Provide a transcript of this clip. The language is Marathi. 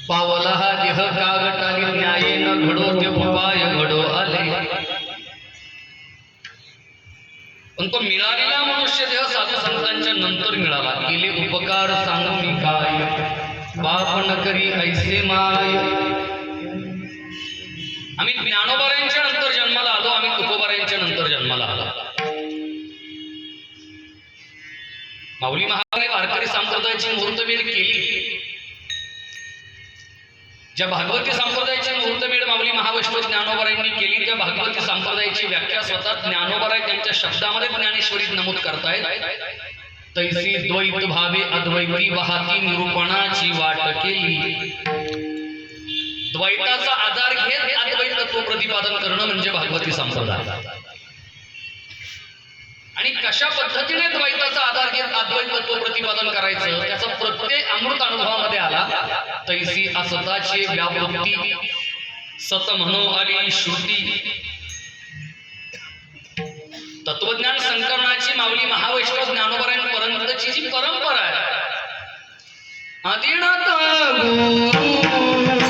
पावला हा देह कागटाली न्याये न घडो ते उपाय घडो आले. पण तो मिळालेला मनुष्य देह साधू संतांच्या नंतर मिळाला. केले उपकार सांगू मी काय, बाप न करी ऐसे माय. आम्ही ज्ञानोबारायांच्या नंतर जन्माला आलो, आम्ही तुकोबारायांच्या नंतर जन्माला आलो. माऊली महाराजांनी वारकरी संप्रदायाची मुहूर्तमेढ केली. ज्या भागवती संप्रदायाची मुहूर्तमेढ माऊली महावैष्णव ज्ञानोबारायांनी केली, त्या भागवती संप्रदायाची व्याख्या स्वतः ज्ञानोबाराय त्यांच्या शब्दामध्ये ज्ञानेश्वरीत नमूद करतायत. तैसी द्वैत भावे अद्वैती वाहती निरूपणाची वाट केली. द्वैताचा आधार घेत अद्वैत तत्व प्रतिपादन करणं म्हणजे भागवती संप्रदाय. आणि कशा पद्धतीने द्वैताचा आधार घेत अद्वैत तत्व प्रतिपादन करायचं त्याचा प्रत्येक अमृत अनुभवामध्ये आला. तैसी असताची व्यावृत्ती सत म्हणो आली श्रुती. तत्वज्ञान संकरणाची माऊली महावैष्णव ज्ञानोबारायांपर्यंतची जी परंपरा आहे, आदिनाथ गुरु